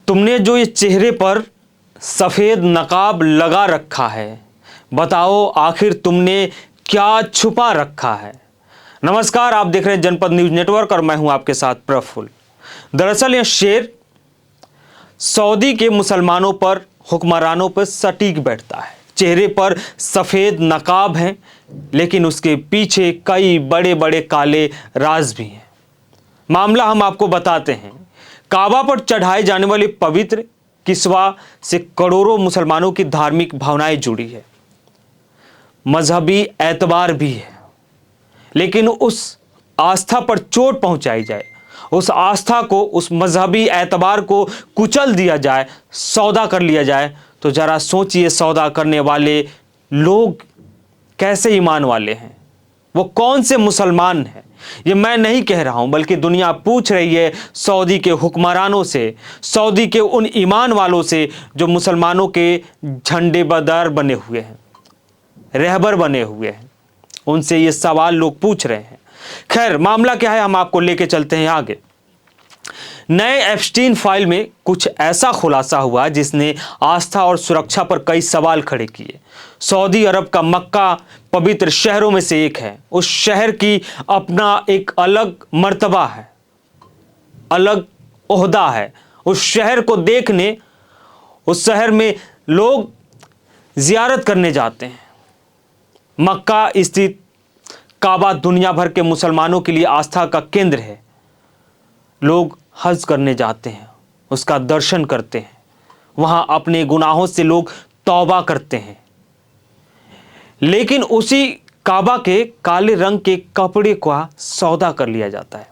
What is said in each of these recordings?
तुमने जो ये चेहरे पर सफ़ेद नकाब लगा रखा है, बताओ आखिर तुमने क्या छुपा रखा है। नमस्कार, आप देख रहे हैं जनपद न्यूज़ नेटवर्क और मैं हूं आपके साथ प्रफुल्ल। दरअसल यह शेर सऊदी के मुसलमानों पर, हुक्मरानों पर सटीक बैठता है। चेहरे पर सफ़ेद नकाब हैं, लेकिन उसके पीछे कई बड़े बड़े काले राज भी हैं। मामला हम आपको बताते हैं। काबा पर चढ़ाए जाने वाले पवित्र किस्वा से करोड़ों मुसलमानों की धार्मिक भावनाएं जुड़ी है, मजहबी एतबार भी है। लेकिन उस आस्था पर चोट पहुंचाई जाए, उस आस्था को, उस मजहबी एतबार को कुचल दिया जाए, सौदा कर लिया जाए, तो जरा सोचिए सौदा करने वाले लोग कैसे ईमान वाले हैं, वो कौन से मुसलमान हैं। ये मैं नहीं कह रहा हूं, बल्कि दुनिया पूछ रही है सऊदी के हुक्मरानों से, सऊदी के उन ईमान वालों से जो मुसलमानों के झंडे बदर बने हुए हैं, रहबर बने हुए हैं। उनसे ये सवाल लोग पूछ रहे हैं। खैर, मामला क्या है, हम आपको लेके चलते हैं आगे। नए एप्स्टीन फाइल में कुछ ऐसा खुलासा हुआ जिसने आस्था और सुरक्षा पर कई सवाल खड़े किए। सऊदी अरब का मक्का पवित्र शहरों में से एक है। उस शहर की अपना एक अलग मर्तबा है, अलग ओहदा है। उस शहर को देखने, उस शहर में लोग जियारत करने जाते हैं। मक्का स्थित काबा दुनिया भर के मुसलमानों के लिए आस्था का केंद्र है। लोग हज करने जाते हैं, उसका दर्शन करते हैं, वहां अपने गुनाहों से लोग तौबा करते हैं। लेकिन उसी काबा के काले रंग के कपड़े का सौदा कर लिया जाता है।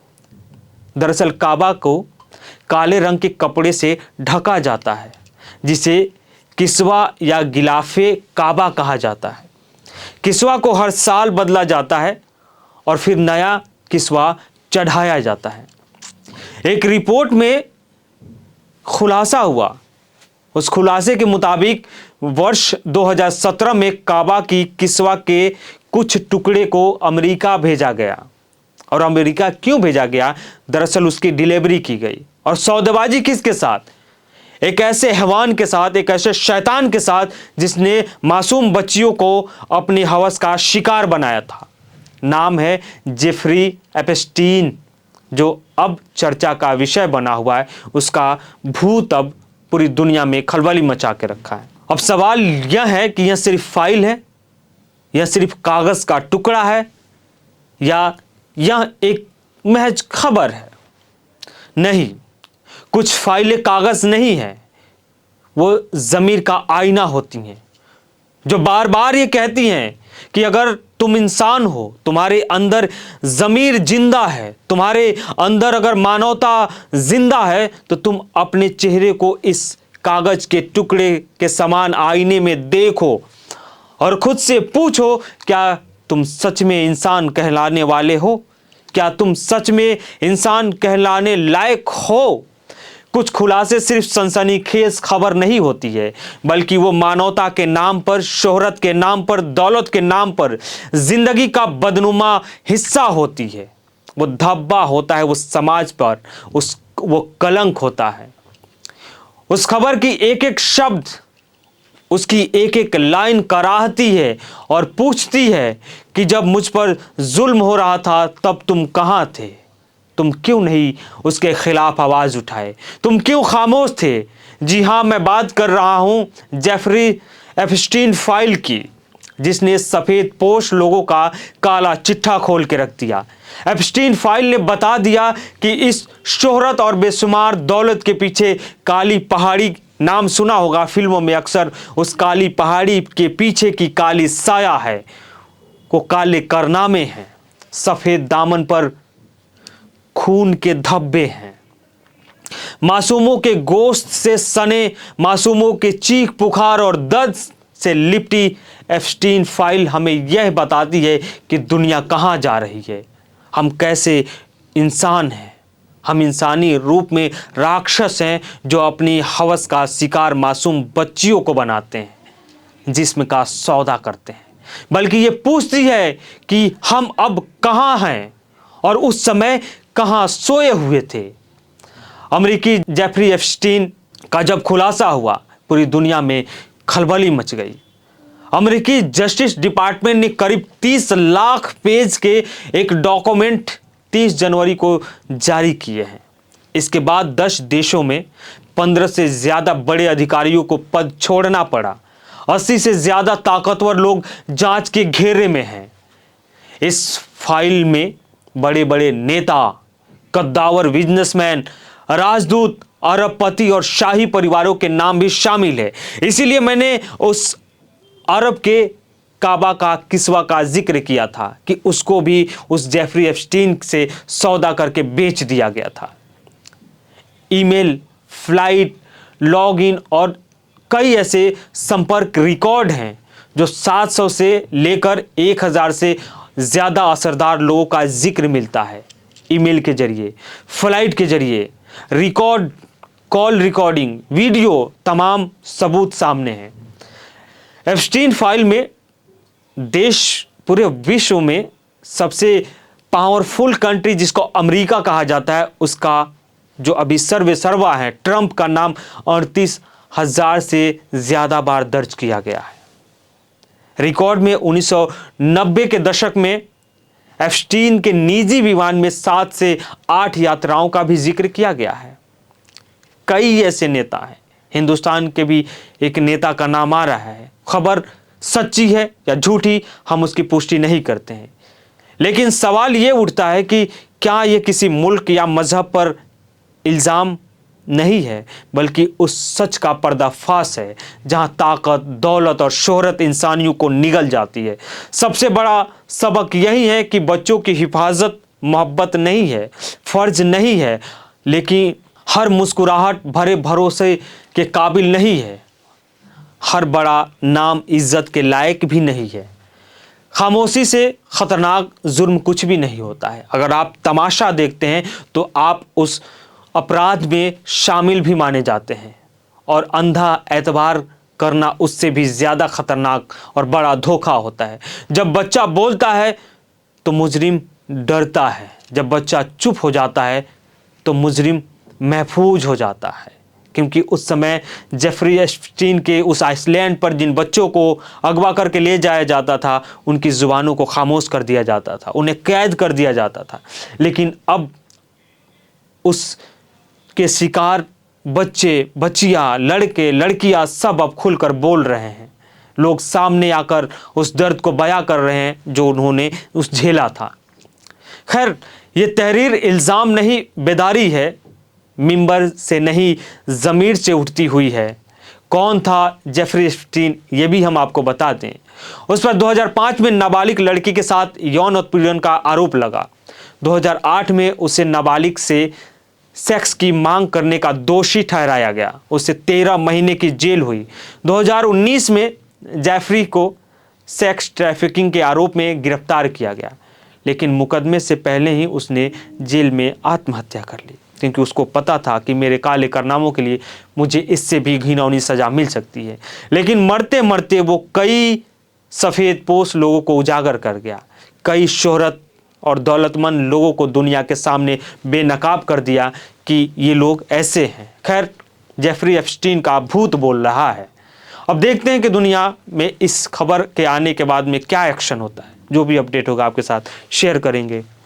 दरअसल काबा को काले रंग के कपड़े से ढका जाता है, जिसे किस्वा या गिलाफे काबा कहा जाता है। किस्वा को हर साल बदला जाता है और फिर नया किस्वा चढ़ाया जाता है। एक रिपोर्ट में खुलासा हुआ, उस खुलासे के मुताबिक वर्ष 2017 में काबा की किस्वा के कुछ टुकड़े को अमेरिका भेजा गया। और अमेरिका क्यों भेजा गया? दरअसल उसकी डिलीवरी की गई। और सौदेबाजी किसके साथ? एक ऐसे हैवान के साथ, एक ऐसे शैतान के साथ जिसने मासूम बच्चियों को अपनी हवस का शिकार बनाया था। नाम है जेफरी एप्स्टीन, जो अब चर्चा का विषय बना हुआ है। उसका भूत अब पूरी दुनिया में खलबली मचा के रखा है। अब सवाल यह है कि यह सिर्फ फाइल है, यह सिर्फ कागज का टुकड़ा है, या यह एक महज खबर है? नहीं, कुछ फाइलें कागज नहीं है, वो ज़मीर का आईना होती हैं, जो बार बार ये कहती हैं कि अगर तुम इंसान हो, तुम्हारे अंदर ज़मीर जिंदा है, तुम्हारे अंदर अगर मानवता जिंदा है, तो तुम अपने चेहरे को इस कागज के टुकड़े के समान आईने में देखो और खुद से पूछो, क्या तुम सच में इंसान कहलाने वाले हो? क्या तुम सच में इंसान कहलाने लायक हो? कुछ खुलासे सिर्फ सनसनीखेज खबर नहीं होती है, बल्कि वो मानवता के नाम पर, शोहरत के नाम पर, दौलत के नाम पर जिंदगी का बदनुमा हिस्सा होती है। वो धब्बा होता है उस समाज पर, वो कलंक होता है। उस खबर की एक एक शब्द, उसकी एक एक लाइन कराहती है और पूछती है कि जब मुझ पर जुल्म हो रहा था तब तुम कहाँ थे? तुम क्यों नहीं उसके खिलाफ आवाज़ उठाए? तुम क्यों खामोश थे? जी हाँ, मैं बात कर रहा हूँ जेफरी एप्स्टीन फाइल की, जिसने सफ़ेद पोश लोगों का काला चिट्ठा खोल के रख दिया। एप्स्टीन फाइल ने बता दिया कि इस शोहरत और बेशुमार दौलत के पीछे काली पहाड़ी, नाम सुना होगा फिल्मों में अक्सर, उस काली पहाड़ी के पीछे की काली साया है, वो काले कारनामे हैं। सफ़ेद दामन पर खून के धब्बे हैं, मासूमों के गोश्त से सने, मासूमों के चीख पुकार और दर्द से लिपटी एप्स्टीन फाइल हमें यह बताती है कि दुनिया कहाँ जा रही है। हम कैसे इंसान हैं, हम इंसानी रूप में राक्षस हैं जो अपनी हवस का शिकार मासूम बच्चियों को बनाते हैं, जिस्म का सौदा करते हैं। बल्कि ये पूछती है कि हम अब कहाँ हैं और उस समय कहाँ सोए हुए थे। अमेरिकी जेफरी एप्स्टीन का जब खुलासा हुआ, पूरी दुनिया में खलबली मच गई। अमेरिकी जस्टिस डिपार्टमेंट ने करीब 30 लाख पेज के एक डॉक्यूमेंट 30 जनवरी को जारी किए हैं। इसके बाद 10 देशों में 15 से ज्यादा बड़े अधिकारियों को पद छोड़ना पड़ा। 80 से ज्यादा ताकतवर लोग जांच के घेरे में हैं। इस फाइल में बड़े बड़े नेता, कद्दावर बिजनेसमैन, राजदूत, अरबपति और शाही परिवारों के नाम भी शामिल है। इसीलिए मैंने उस अरब के काबा का किस्वा का जिक्र किया था कि उसको भी उस जेफरी एप्स्टीन से सौदा करके बेच दिया गया था। ईमेल, फ्लाइट, लॉगिन और कई ऐसे संपर्क रिकॉर्ड हैं जो 700 से लेकर 1000 से ज़्यादा असरदार लोगों का जिक्र मिलता है। ईमेल के जरिए, फ्लाइट के जरिए, रिकॉर्ड, कॉल रिकॉर्डिंग, वीडियो, तमाम सबूत सामने हैं। एप्स्टीन फाइल में देश पूरे विश्व में सबसे पावरफुल कंट्री जिसको अमेरिका कहा जाता है, उसका जो अभी सर्वे सर्वा है, ट्रंप का नाम 38,000 से ज़्यादा बार दर्ज किया गया है। रिकॉर्ड में 1990 के दशक में एप्स्टीन के निजी विमान में 7 से 8 यात्राओं का भी जिक्र किया गया है। कई ऐसे नेता हैं, हिंदुस्तान के भी एक नेता का नाम आ रहा है। खबर सच्ची है या झूठी हम उसकी पुष्टि नहीं करते हैं, लेकिन सवाल ये उठता है कि क्या ये किसी मुल्क या मजहब पर इल्ज़ाम नहीं है, बल्कि उस सच का पर्दाफाश है जहां ताकत, दौलत और शोहरत इंसानियों को निगल जाती है। सबसे बड़ा सबक यही है कि बच्चों की हिफाजत मोहब्बत नहीं है, फ़र्ज नहीं है, लेकिन हर मुस्कुराहट भरे भरोसे के काबिल नहीं है। हर बड़ा नाम इज्जत के लायक भी नहीं है। खामोशी से खतरनाक जुर्म कुछ भी नहीं होता है। अगर आप तमाशा देखते हैं तो आप उस अपराध में शामिल भी माने जाते हैं, और अंधा एतबार करना उससे भी ज़्यादा खतरनाक और बड़ा धोखा होता है। जब बच्चा बोलता है तो मुजरिम डरता है, जब बच्चा चुप हो जाता है तो मुजरिम महफूज हो जाता है। क्योंकि उस समय जेफरी एप्स्टीन के उस आइसलैंड पर जिन बच्चों को अगवा करके ले जाया जाता था, उनकी ज़ुबानों को खामोश कर दिया जाता था, उन्हें कैद कर दिया जाता था। लेकिन अब उस के शिकार बच्चे, बच्चियाँ, लड़के, लड़कियाँ सब अब खुलकर बोल रहे हैं। लोग सामने आकर उस दर्द को बयां कर रहे हैं जो उन्होंने उस झेला था। खैर, ये तहरीर इल्ज़ाम नहीं, बेदारी है, मिंबर से नहीं ज़मीर से उठती हुई है। कौन था जेफरी एप्स्टीन, ये भी हम आपको बता दें। उस पर 2005 में नाबालिग लड़की के साथ यौन उत्पीड़न का आरोप लगा। 2008 में उसे नाबालिग से सेक्स की मांग करने का दोषी ठहराया गया। उसे 13 महीने की जेल हुई। 2019 में जेफरी को सेक्स ट्रैफिकिंग के आरोप में गिरफ्तार किया गया, लेकिन मुकदमे से पहले ही उसने जेल में आत्महत्या कर ली, क्योंकि उसको पता था कि मेरे काले कारनामों के लिए मुझे इससे भी घिनौनी सज़ा मिल सकती है। लेकिन मरते मरते वो कई सफ़ेद पोश लोगों को उजागर कर गया, कई शोहरत और दौलतमंद लोगों को दुनिया के सामने बेनकाब कर दिया कि ये लोग ऐसे हैं। खैर, जेफरी एप्स्टीन का भूत बोल रहा है। अब देखते हैं कि दुनिया में इस खबर के आने के बाद में क्या एक्शन होता है। जो भी अपडेट होगा आपके साथ शेयर करेंगे।